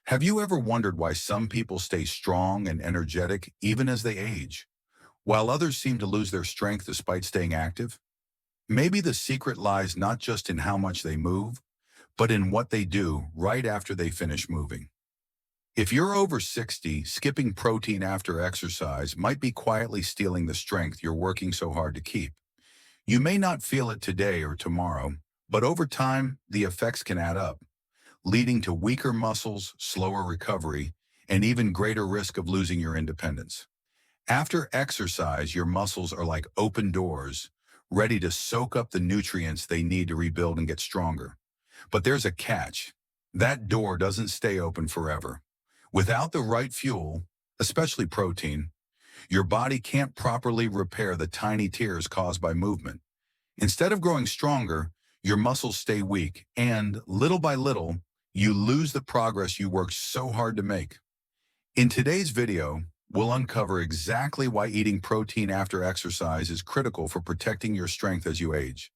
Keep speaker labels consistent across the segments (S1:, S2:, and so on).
S1: Have you ever wondered why some people stay strong and energetic even as they age, while others seem to lose their strength despite staying active? Maybe the secret lies not just in how much they move, but in what they do right after they finish moving. If you're over 60, skipping protein after exercise might be quietly stealing the strength you're working so hard to keep. You may not feel it today or tomorrow, but over time, the effects can add up, leading to weaker muscles, slower recovery, and even greater risk of losing your independence. After exercise, your muscles are like open doors, ready to soak up the nutrients they need to rebuild and get stronger. But there's a catch. That door doesn't stay open forever. Without the right fuel, especially protein, your body can't properly repair the tiny tears caused by movement. Instead of growing stronger, your muscles stay weak, and little by little, you lose the progress you worked so hard to make. In today's video, we'll uncover exactly why eating protein after exercise is critical for protecting your strength as you age.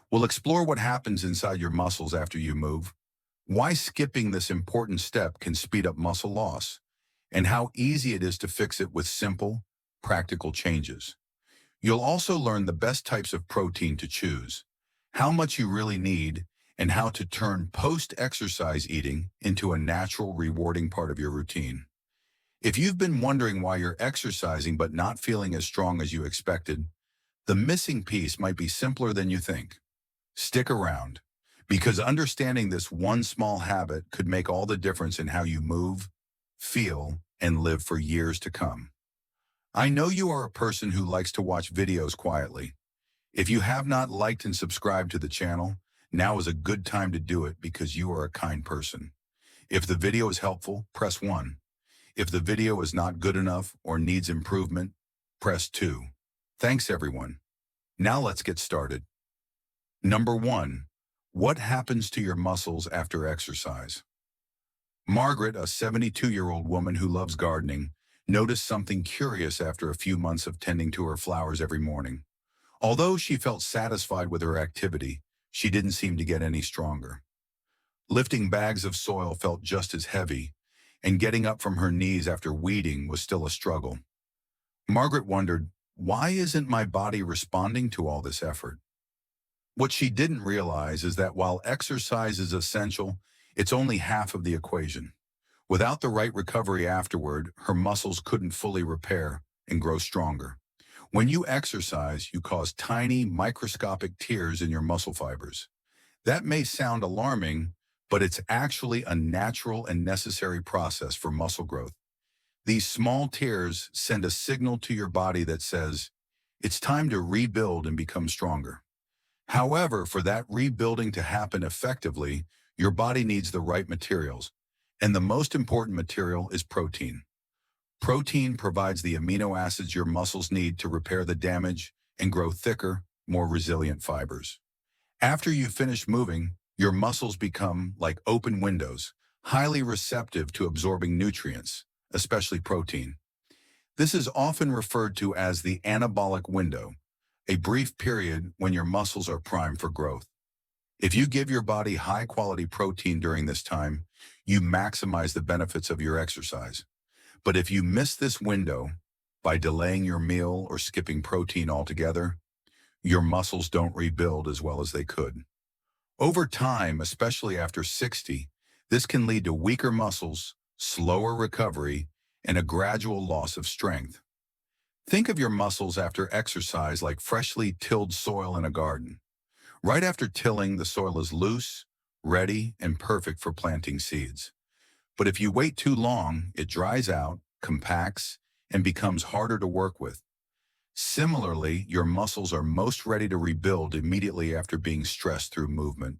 S1: We'll explore what happens inside your muscles after you move, why skipping this important step can speed up muscle loss, and how easy it is to fix it with simple, practical changes. You'll also learn the best types of protein to choose, how much you really need, and how to turn post-exercise eating into a natural, rewarding part of your routine. If you've been wondering why you're exercising but not feeling as strong as you expected, the missing piece might be simpler than you think. Stick around, because understanding this one small habit could make all the difference in how you move, feel, and live for years to come. I know you are a person who likes to watch videos quietly. If you have not liked and subscribed to the channel, now is a good time to do it because you are a kind person. If the video is helpful, press 1. If the video is not good enough or needs improvement, press 2. Thanks everyone. Now let's get started. Number 1. What happens to your muscles after exercise? Margaret, a 72-year-old woman who loves gardening, noticed something curious after a few months of tending to her flowers every morning. Although she felt satisfied with her activity, she didn't seem to get any stronger. Lifting bags of soil felt just as heavy, and getting up from her knees after weeding was still a struggle. Margaret wondered, why isn't my body responding to all this effort? What she didn't realize is that while exercise is essential, it's only half of the equation. Without the right recovery afterward, her muscles couldn't fully repair and grow stronger. When you exercise, you cause tiny, microscopic tears in your muscle fibers. That may sound alarming, but it's actually a natural and necessary process for muscle growth. These small tears send a signal to your body that says, it's time to rebuild and become stronger. However, for that rebuilding to happen effectively, your body needs the right materials, and the most important material is protein. Protein provides the amino acids your muscles need to repair the damage and grow thicker, more resilient fibers. After you finish moving, your muscles become like open windows, highly receptive to absorbing nutrients, especially protein. This is often referred to as the anabolic window, a brief period when your muscles are primed for growth. If you give your body high-quality protein during this time, you maximize the benefits of your exercise. But if you miss this window by delaying your meal or skipping protein altogether, your muscles don't rebuild as well as they could. Over time, especially after 60, this can lead to weaker muscles, slower recovery, and a gradual loss of strength. Think of your muscles after exercise like freshly tilled soil in a garden. Right after tilling, the soil is loose, ready, and perfect for planting seeds. But if you wait too long, it dries out, compacts, and becomes harder to work with. Similarly, your muscles are most ready to rebuild immediately after being stressed through movement,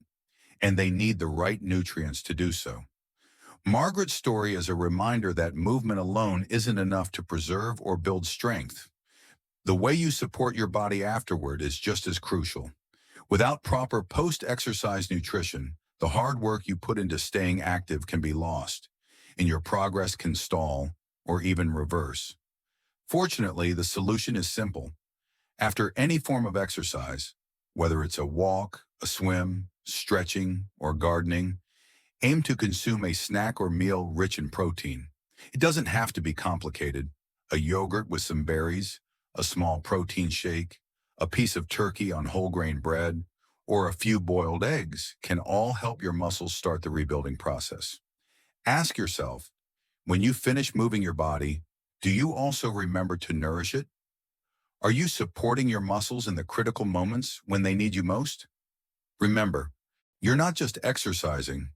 S1: and they need the right nutrients to do so. Margaret's story is a reminder that movement alone isn't enough to preserve or build strength. The way you support your body afterward is just as crucial. Without proper post-exercise nutrition, the hard work you put into staying active can be lost, and your progress can stall or even reverse. Fortunately, the solution is simple. After any form of exercise, whether it's a walk, a swim, stretching, or gardening, Aim to consume a snack or meal rich in protein. It doesn't have to be complicated. A yogurt with some berries, a small protein shake, a piece of turkey on whole grain bread, or a few boiled eggs can all help your muscles start the rebuilding process. Ask yourself, when you finish moving your body, do you also remember to nourish it? Are you supporting your muscles in the critical moments when they need you most? Remember, you're not just exercising,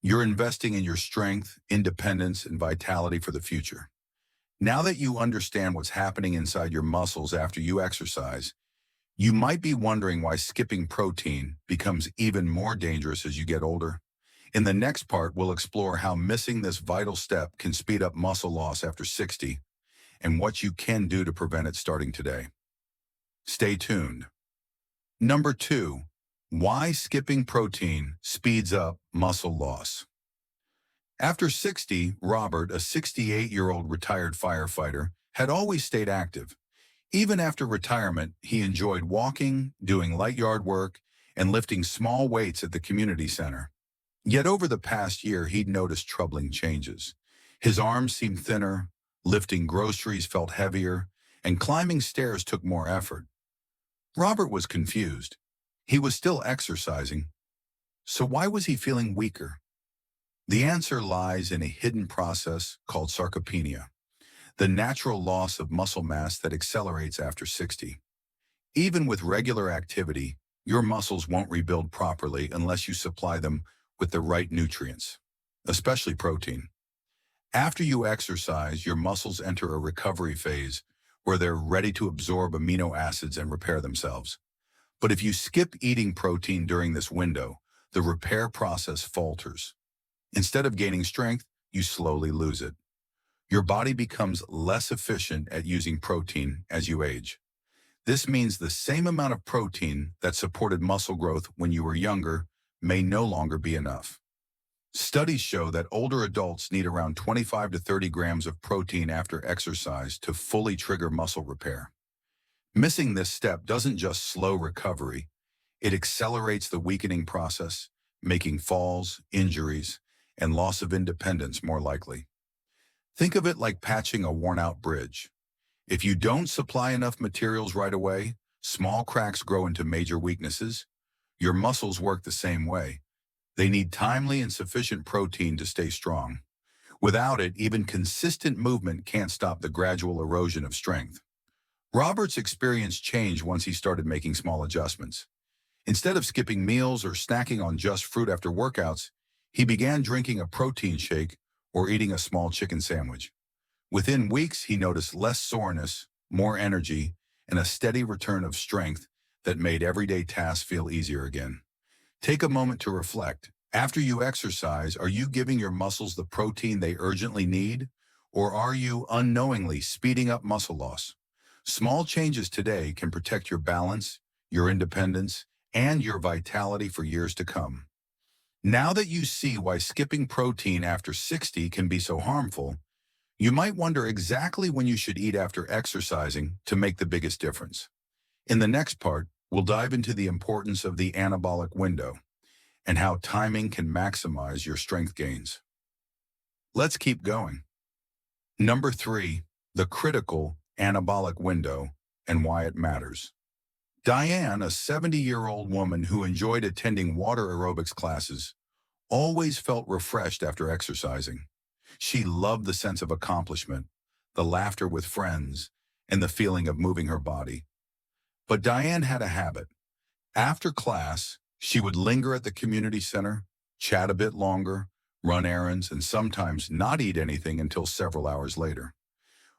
S1: you're investing in your strength, independence, and vitality for the future. Now that you understand what's happening inside your muscles after you exercise, you might be wondering why skipping protein becomes even more dangerous as you get older. In the next part, we'll explore how missing this vital step can speed up muscle loss after 60 and what you can do to prevent it starting today. Stay tuned. Number 2, why skipping protein speeds up muscle loss. After 60, Robert, a 68-year-old retired firefighter, had always stayed active. Even after retirement, he enjoyed walking, doing light yard work, and lifting small weights at the community center. Yet over the past year, he'd noticed troubling changes. His arms seemed thinner, lifting groceries felt heavier, and climbing stairs took more effort. Robert was confused. He was still exercising, so why was he feeling weaker? The answer lies in a hidden process called sarcopenia, the natural loss of muscle mass that accelerates after 60. Even with regular activity, your muscles won't rebuild properly unless you supply them with the right nutrients, especially protein. After you exercise, your muscles enter a recovery phase where they're ready to absorb amino acids and repair themselves. But if you skip eating protein during this window, the repair process falters. Instead of gaining strength, you slowly lose it. Your body becomes less efficient at using protein as you age. This means the same amount of protein that supported muscle growth when you were younger may no longer be enough. Studies show that older adults need around 25 to 30 grams of protein after exercise to fully trigger muscle repair. Missing this step doesn't just slow recovery, it accelerates the weakening process, making falls, injuries, and loss of independence more likely. Think of it like patching a worn-out bridge. If you don't supply enough materials right away, small cracks grow into major weaknesses. Your muscles work the same way. They need timely and sufficient protein to stay strong. Without it, even consistent movement can't stop the gradual erosion of strength. Robert's experience changed once he started making small adjustments. Instead of skipping meals or snacking on just fruit after workouts, he began drinking a protein shake or eating a small chicken sandwich. Within weeks, he noticed less soreness, more energy, and a steady return of strength that made everyday tasks feel easier again. Take a moment to reflect. After you exercise, are you giving your muscles the protein they urgently need, or are you unknowingly speeding up muscle loss? Small changes today can protect your balance, your independence, and your vitality for years to come. Now that you see why skipping protein after 60 can be so harmful, you might wonder exactly when you should eat after exercising to make the biggest difference. In the next part, we'll dive into the importance of the anabolic window and how timing can maximize your strength gains. Let's keep going. Number 3, the critical anabolic window and why it matters. Diane, a 70-year-old woman who enjoyed attending water aerobics classes, always felt refreshed after exercising. She loved the sense of accomplishment, the laughter with friends, and the feeling of moving her body. But Diane had a habit. After class, she would linger at the community center, chat a bit longer, run errands, and sometimes not eat anything until several hours later.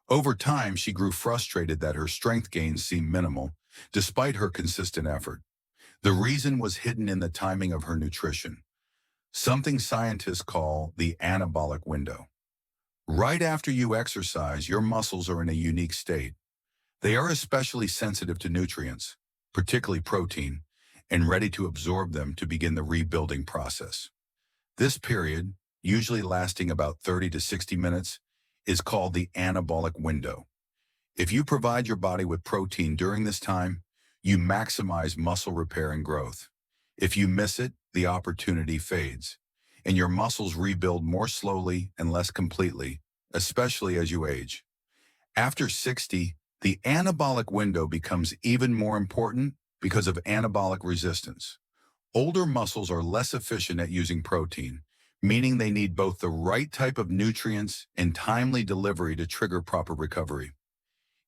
S1: Over time, she grew frustrated that her strength gains seemed minimal, despite her consistent effort. The reason was hidden in the timing of her nutrition, something scientists call the anabolic window. Right after you exercise, your muscles are in a unique state. They are especially sensitive to nutrients, particularly protein, and ready to absorb them to begin the rebuilding process. This period, usually lasting about 30 to 60 minutes, is called the anabolic window. If you provide your body with protein during this time, you maximize muscle repair and growth. If you miss it, the opportunity fades. and your muscles rebuild more slowly and less completely, especially as you age. After 60, the anabolic window becomes even more important because of anabolic resistance. Older muscles are less efficient at using protein, meaning they need both the right type of nutrients and timely delivery to trigger proper recovery.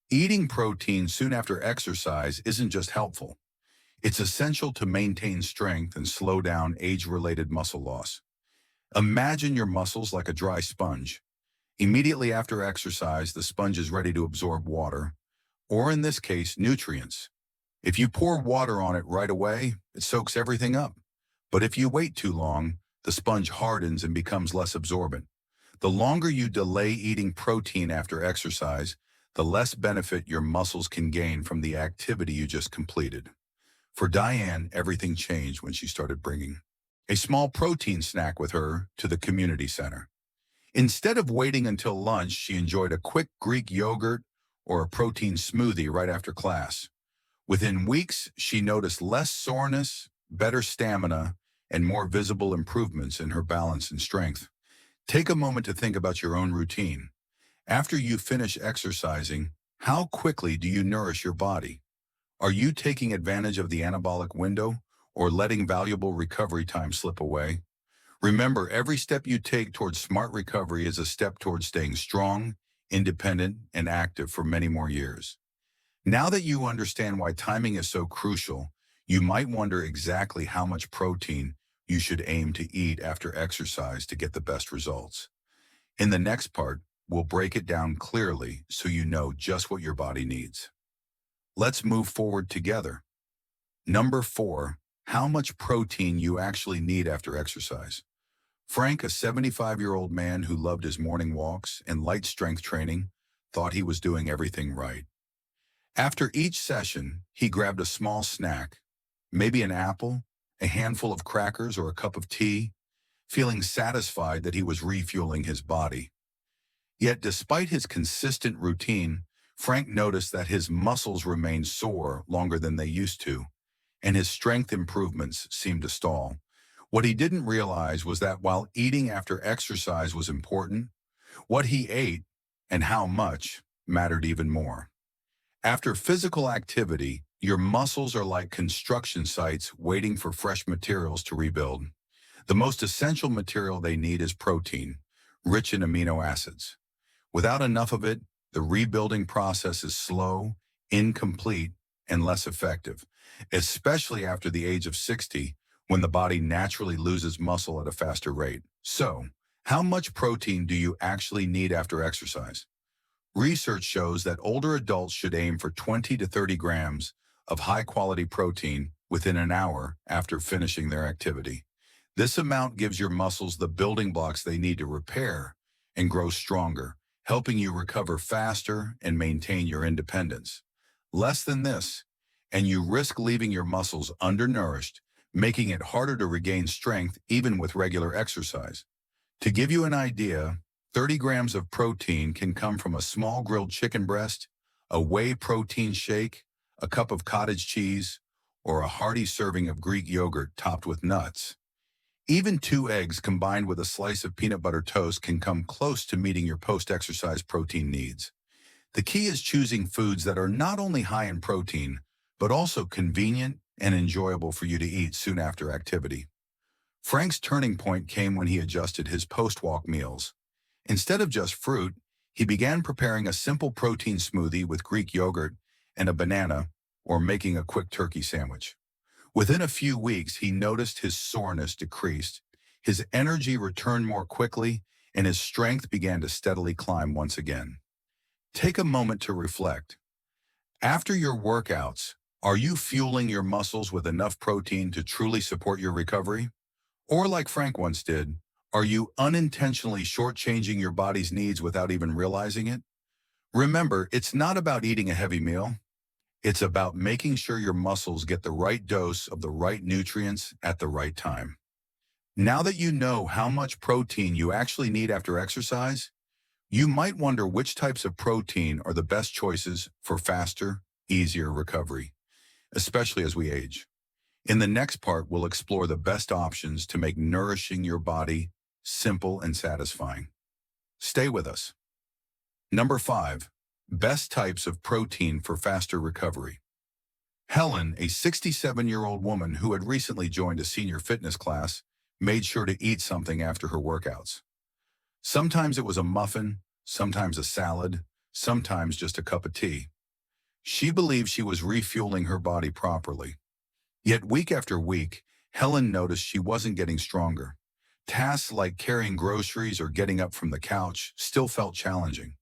S1: Eating protein soon after exercise isn't just helpful. It's essential to maintain strength and slow down age-related muscle loss. Imagine your muscles like a dry sponge. Immediately after exercise, the sponge is ready to absorb water, or in this case, nutrients. If you pour water on it right away, it soaks everything up. But if you wait too long, the sponge hardens and becomes less absorbent. The longer you delay eating protein after exercise, the less benefit your muscles can gain from the activity you just completed. For Diane, everything changed when she started bringing a small protein snack with her to the community center. Instead of waiting until lunch, she enjoyed a quick Greek yogurt or a protein smoothie right after class. Within weeks, she noticed less soreness, better stamina, and more visible improvements in her balance and strength. Take a moment to think about your own routine. After you finish exercising, how quickly do you nourish your body? Are you taking advantage of the anabolic window or letting valuable recovery time slip away? Remember, every step you take towards smart recovery is a step towards staying strong, independent, and active for many more years. Now that you understand why timing is so crucial, you might wonder exactly how much protein you should aim to eat after exercise to get the best results. In the next part, we'll break it down clearly so you know just what your body needs. Let's move forward together. Number 4, how much protein you actually need after exercise. Frank, a 75-year-old man who loved his morning walks and light strength training, thought he was doing everything right. After each session, he grabbed a small snack, maybe an apple, a handful of crackers, or a cup of tea, feeling satisfied that he was refueling his body. Yet despite his consistent routine, Frank noticed that his muscles remained sore longer than they used to, and his strength improvements seemed to stall. What he didn't realize was that while eating after exercise was important, what he ate and how much mattered even more. After physical activity, your muscles are like construction sites waiting for fresh materials to rebuild. The most essential material they need is protein, rich in amino acids. Without enough of it, the rebuilding process is slow, incomplete, and less effective, especially after the age of 60, when the body naturally loses muscle at a faster rate. So, how much protein do you actually need after exercise? Research shows that older adults should aim for 20 to 30 grams of high-quality protein within an hour after finishing their activity. This amount gives your muscles the building blocks they need to repair and grow stronger, helping you recover faster and maintain your independence. Less than this, and you risk leaving your muscles undernourished, making it harder to regain strength even with regular exercise. To give you an idea, 30 grams of protein can come from a small grilled chicken breast, a whey protein shake, a cup of cottage cheese, or a hearty serving of Greek yogurt topped with nuts. Even 2 eggs combined with a slice of peanut butter toast can come close to meeting your post-exercise protein needs. The key is choosing foods that are not only high in protein, but also convenient and enjoyable for you to eat soon after activity. Frank's turning point came when he adjusted his post-walk meals. Instead of just fruit, he began preparing a simple protein smoothie with Greek yogurt and a banana, or making a quick turkey sandwich. Within a few weeks, he noticed his soreness decreased, his energy returned more quickly, and his strength began to steadily climb once again. Take a moment to reflect. After your workouts, are you fueling your muscles with enough protein to truly support your recovery? Or like Frank once did, are you unintentionally shortchanging your body's needs without even realizing it? Remember, it's not about eating a heavy meal. It's about making sure your muscles get the right dose of the right nutrients at the right time. Now that you know how much protein you actually need after exercise, you might wonder which types of protein are the best choices for faster, easier recovery, especially as we age. In the next part, we'll explore the best options to make nourishing your body simple and satisfying. Stay with us. Number 5. Best types of protein for faster recovery. Helen, a 67-year-old woman who had recently joined a senior fitness class, made sure to eat something after her workouts. Sometimes it was a muffin, sometimes a salad, sometimes just a cup of tea. She believed she was refueling her body properly. Yet week after week, Helen noticed she wasn't getting stronger. Tasks like carrying groceries or getting up from the couch still felt challenging.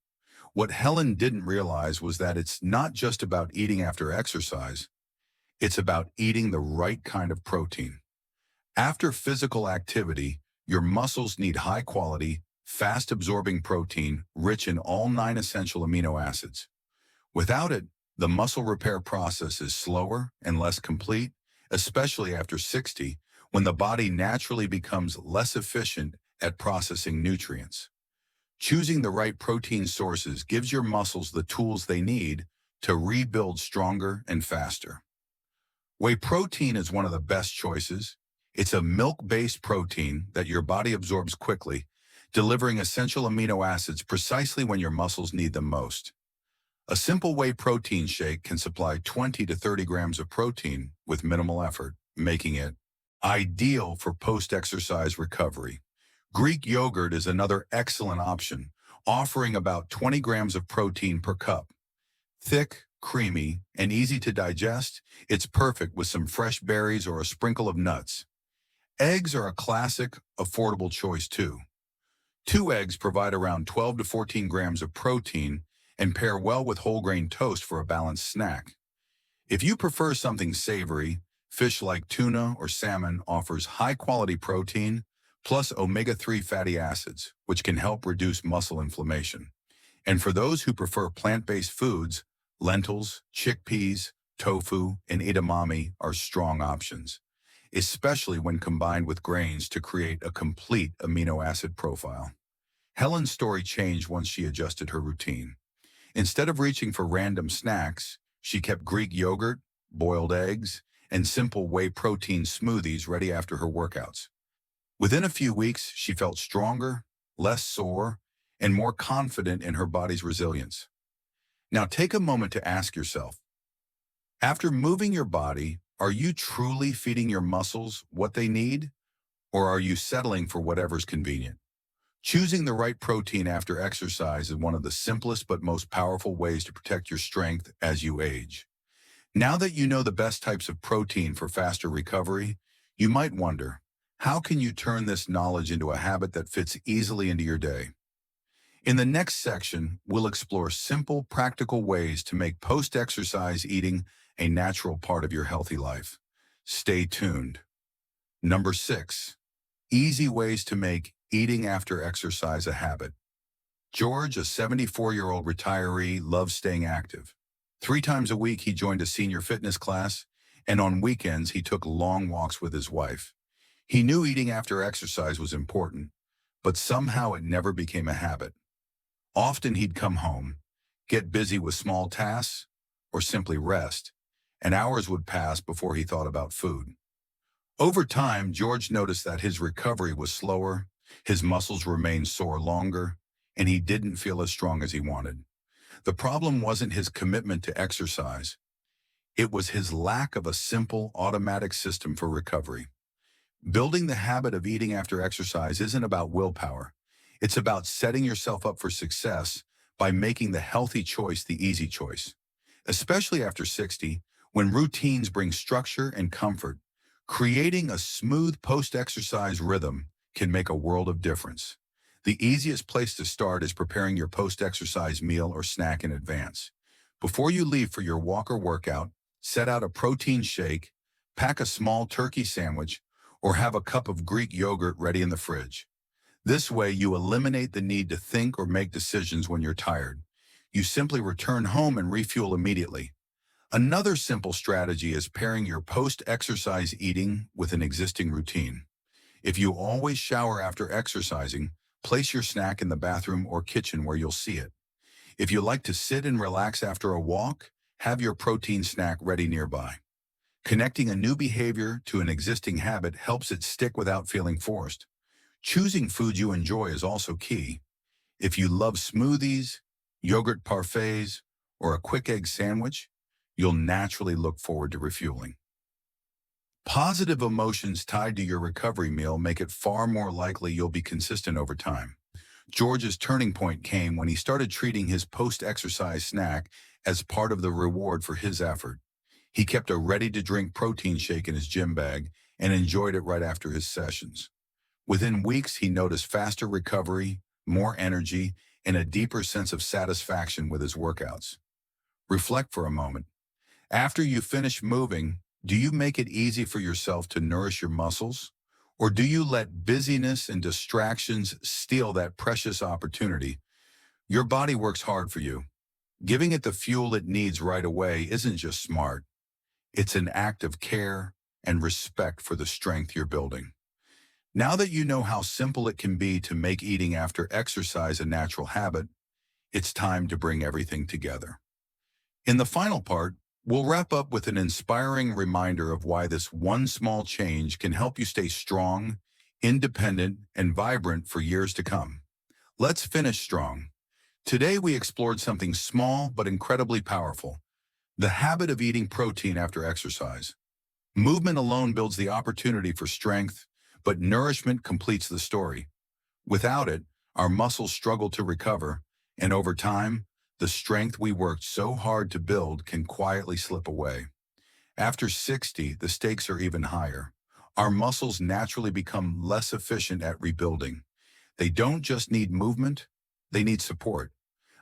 S1: What Helen didn't realize was that it's not just about eating after exercise, it's about eating the right kind of protein. After physical activity, your muscles need high-quality, fast-absorbing protein rich in all 9 essential amino acids. Without it, the muscle repair process is slower and less complete, especially after 60, when the body naturally becomes less efficient at processing nutrients. Choosing the right protein sources gives your muscles the tools they need to rebuild stronger and faster. Whey protein is one of the best choices. It's a milk-based protein that your body absorbs quickly, delivering essential amino acids precisely when your muscles need them most. A simple whey protein shake can supply 20 to 30 grams of protein with minimal effort, making it ideal for post-exercise recovery. Greek yogurt is another excellent option, offering about 20 grams of protein per cup. Thick, creamy, and easy to digest, it's perfect with some fresh berries or a sprinkle of nuts. Eggs are a classic, affordable choice too. 2 eggs provide around 12 to 14 grams of protein and pair well with whole grain toast for a balanced snack. If you prefer something savory, fish like tuna or salmon offers high-quality protein plus omega-3 fatty acids, which can help reduce muscle inflammation. And for those who prefer plant-based foods, lentils, chickpeas, tofu, and edamame are strong options, especially when combined with grains to create a complete amino acid profile. Helen's story changed once she adjusted her routine. Instead of reaching for random snacks, she kept Greek yogurt, boiled eggs, and simple whey protein smoothies ready after her workouts. Within a few weeks, she felt stronger, less sore, and more confident in her body's resilience. Now take a moment to ask yourself, after moving your body, are you truly feeding your muscles what they need, or are you settling for whatever's convenient? Choosing the right protein after exercise is one of the simplest but most powerful ways to protect your strength as you age. Now that you know the best types of protein for faster recovery, you might wonder, how can you turn this knowledge into a habit that fits easily into your day? In the next section, we'll explore simple, practical ways to make post-exercise eating a natural part of your healthy life. Stay tuned. Number 6. Easy ways to make eating after exercise a habit. George, a 74-year-old retiree, loves staying active. 3 times a week, he joined a senior fitness class, and on weekends, he took long walks with his wife. He knew eating after exercise was important, but somehow it never became a habit. Often he'd come home, get busy with small tasks, or simply rest, and hours would pass before he thought about food. Over time, George noticed that his recovery was slower, his muscles remained sore longer, and he didn't feel as strong as he wanted. The problem wasn't his commitment to exercise. It was his lack of a simple, automatic system for recovery. Building the habit of eating after exercise isn't about willpower. It's about setting yourself up for success by making the healthy choice the easy choice. Especially after 60, when routines bring structure and comfort, creating a smooth post-exercise rhythm can make a world of difference. The easiest place to start is preparing your post-exercise meal or snack in advance. Before you leave for your walk or workout, set out a protein shake, pack a small turkey sandwich, or have a cup of Greek yogurt ready in the fridge. This way, you eliminate the need to think or make decisions when you're tired. You simply return home and refuel immediately. Another simple strategy is pairing your post-exercise eating with an existing routine. If you always shower after exercising, place your snack in the bathroom or kitchen where you'll see it. If you like to sit and relax after a walk, have your protein snack ready nearby. Connecting a new behavior to an existing habit helps it stick without feeling forced. Choosing foods you enjoy is also key. If you love smoothies, yogurt parfaits, or a quick egg sandwich, you'll naturally look forward to refueling. Positive emotions tied to your recovery meal make it far more likely you'll be consistent over time. George's turning point came when he started treating his post-exercise snack as part of the reward for his effort. He kept a ready-to-drink protein shake in his gym bag and enjoyed it right after his sessions. Within weeks, he noticed faster recovery, more energy, and a deeper sense of satisfaction with his workouts. Reflect for a moment. After you finish moving, do you make it easy for yourself to nourish your muscles? Or do you let busyness and distractions steal that precious opportunity? Your body works hard for you. Giving it the fuel it needs right away isn't just smart. It's an act of care and respect for the strength you're building. Now that you know how simple it can be to make eating after exercise a natural habit, it's time to bring everything together. In the final part, we'll wrap up with an inspiring reminder of why this one small change can help you stay strong, independent, and vibrant for years to come. Let's finish strong. Today we explored something small but incredibly powerful, the habit of eating protein after exercise. Movement alone builds the opportunity for strength, but nourishment completes the story. Without it, our muscles struggle to recover, and over time, the strength we worked so hard to build can quietly slip away. After 60, the stakes are even higher. Our muscles naturally become less efficient at rebuilding. They don't just need movement, they need support.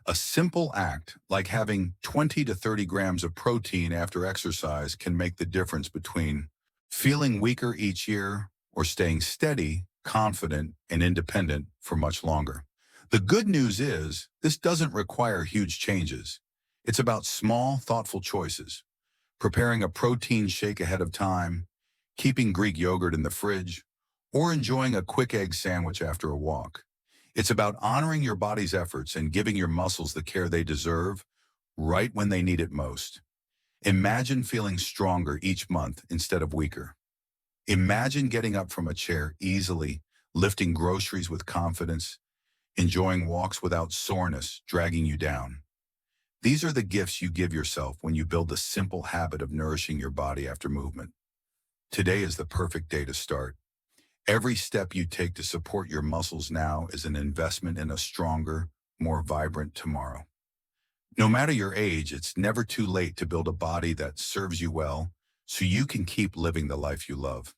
S1: A simple act like having 20 to 30 grams of protein after exercise can make the difference between feeling weaker each year or staying steady, confident, and independent for much longer. The good news is this doesn't require huge changes. It's about small, thoughtful choices. Preparing a protein shake ahead of time, keeping Greek yogurt in the fridge, or enjoying a quick egg sandwich after a walk. It's about honoring your body's efforts and giving your muscles the care they deserve right when they need it most. Imagine feeling stronger each month instead of weaker. Imagine getting up from a chair easily, lifting groceries with confidence, enjoying walks without soreness dragging you down. These are the gifts you give yourself when you build the simple habit of nourishing your body after movement. Today is the perfect day to start. Every step you take to support your muscles now is an investment in a stronger, more vibrant tomorrow. No matter your age, it's never too late to build a body that serves you well so you can keep living the life you love.